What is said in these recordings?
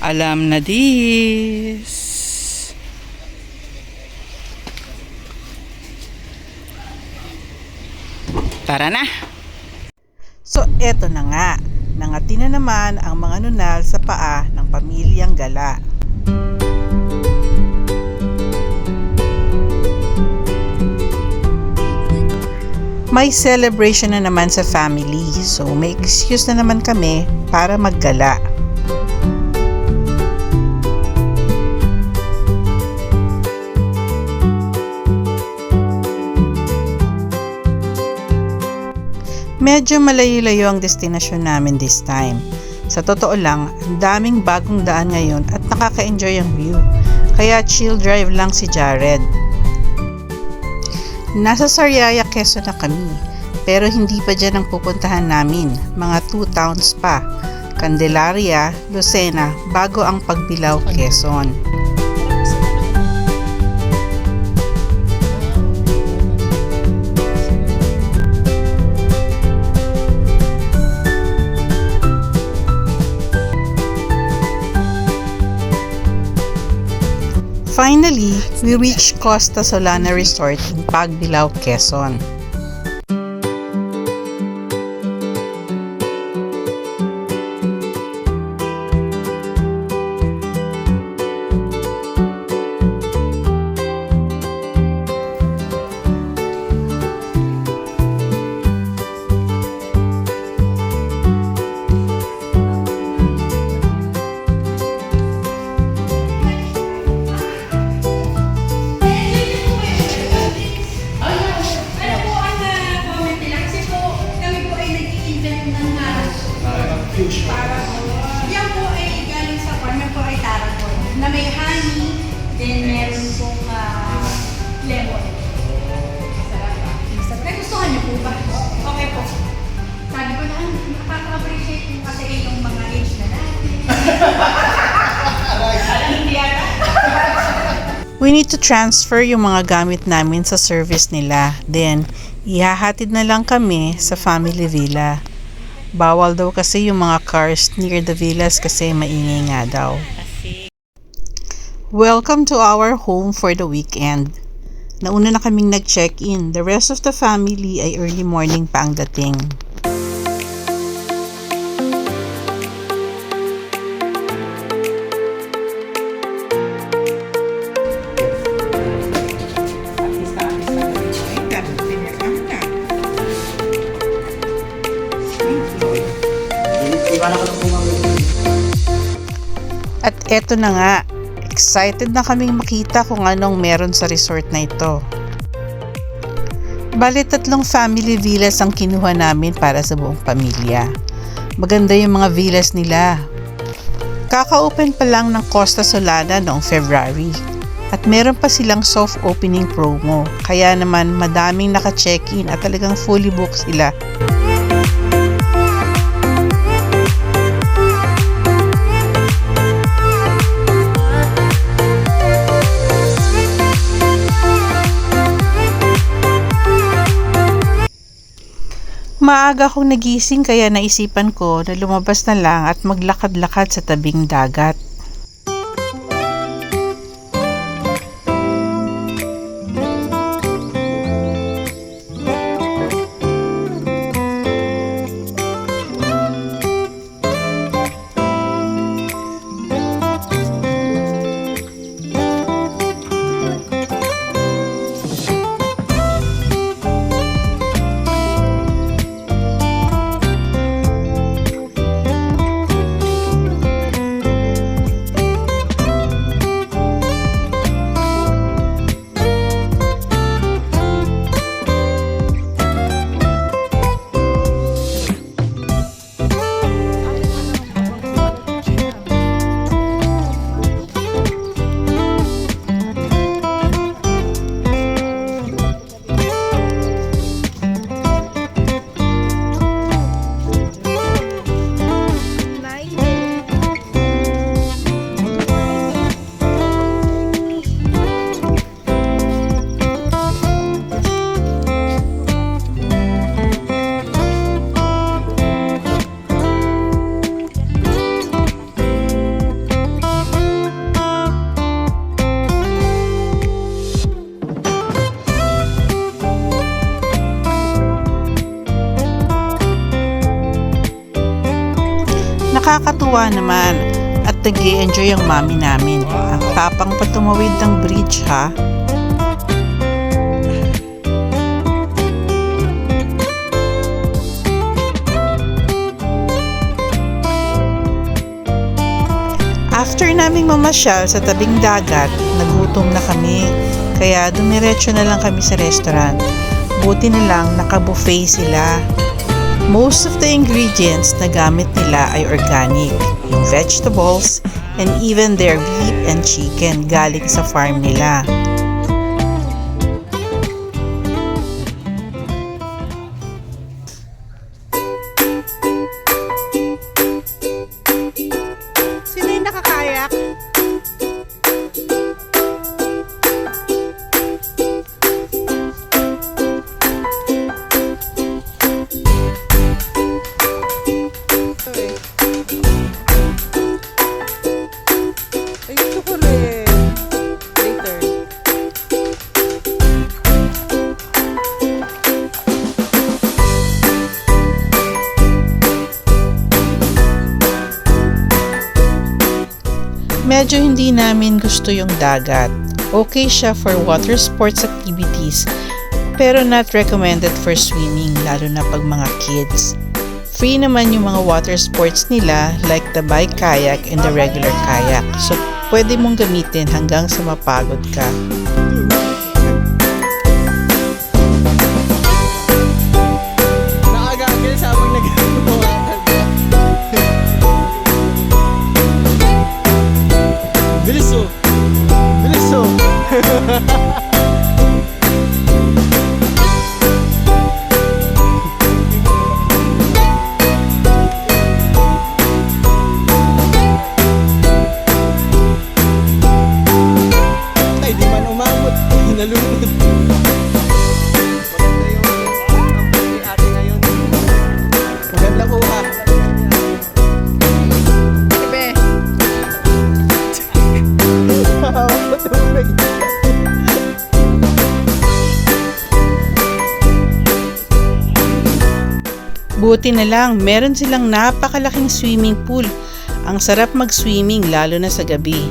Alam na this. Tara na. So eto na nga, nangati na naman ang mga nunal sa paa ng pamilyang Gala. May celebration na naman sa family, so may excuse na naman kami para maggala. Medyo malayo-layo ang destinasyon namin this time. Sa totoo lang, ang daming bagong daan ngayon at nakaka-enjoy ang view. Kaya chill drive lang si Jared. Nasa Sariaya, Quezon na kami. Pero hindi pa dyan ang pupuntahan namin. Mga 2 towns pa. Candelaria, Lucena, bago ang Pagbilao, Quezon. Finally, we reached Costa Solana Resort in Pagbilao, Quezon. Yan po ay galing sa farm. Yan po ay tarragon na may honey, then meron pong lemon. Sarap ba? Nagustuhan niyo po ba? Okay po. Sabi ko na, nakaka-appreciate po kasi yung mga age na natin. Hindi yata. We need to transfer yung mga gamit namin sa service nila. Then, ihahatid na lang kami sa family villa. Bawal daw kasi yung mga cars near the villas kasi maingay nga daw. Welcome to our home for the weekend. Nauna na kaming nag-check-in. The rest of the family ay early morning pa ang dating. At eto na nga, excited na kaming makita kung anong meron sa resort na ito. Bale 3 family villas ang kinuha namin para sa buong pamilya. Maganda yung mga villas nila. Kaka-open pa lang ng Costa Solana noong February. At meron pa silang soft opening promo. Kaya naman madaming naka-check-in at talagang fully booked sila. Maaga akong nagising kaya naisipan ko na lumabas na lang at maglakad-lakad sa tabing dagat. Nakakatuwa naman at nag-i-enjoy ang mami namin. Ang tapang patumawid ng bridge ha. After naming mamasyal sa tabing dagat, nagutom na kami. Kaya dumiretso na lang kami sa restaurant. Buti na lang naka-buffet sila. Most of the ingredients na gamit nila ay organic. Yung vegetables and even their beef and chicken galing sa farm nila. Sino yung nakakayak? Ay, gusto ko rin. Later. Medyo hindi namin gusto yung dagat. Okay siya for water sports activities, pero not recommended for swimming, lalo na pag mga kids. Free naman yung mga water sports nila like the bike kayak and the regular kayak. So, pwede mong gamitin hanggang sa mapagod ka. Nakagagil sa habang nag-buwatan. Bilis oh! Bilis oh! Ay, di man umabot. Nalunod. Maganda yung ampun ni ate ngayon. Maganda ko ha. Bebe, Matubig. buti na lang, meron silang napakalaking swimming pool. Ang sarap mag-swimming lalo na sa gabi.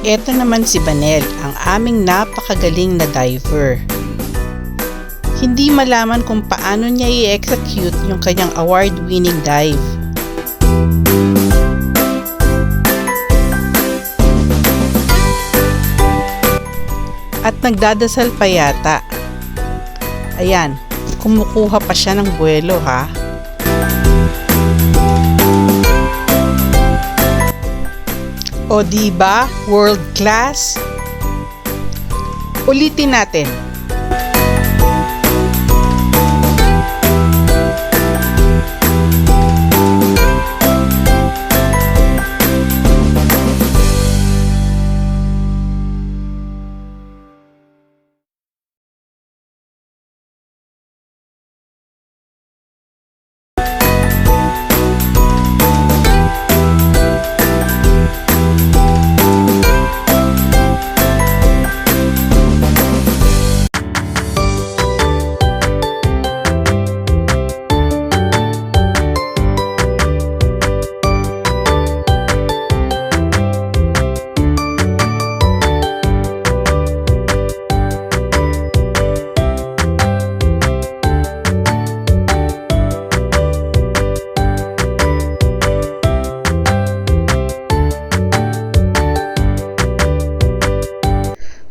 Ito naman si Banel, ang aming napakagaling na diver. Hindi malaman kung paano niya i-execute yung kanyang award-winning dive. At nagdadasal pa yata. Ayan, kumukuha pa siya ng buwelo ha. O diba, world class? Ulitin natin.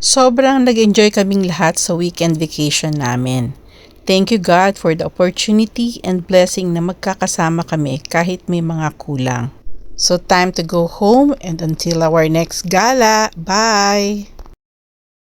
Sobrang nag-enjoy kaming lahat sa weekend vacation namin. Thank you God for the opportunity and blessing na magkakasama kami kahit may mga kulang. So time to go home and until our next gala. Bye!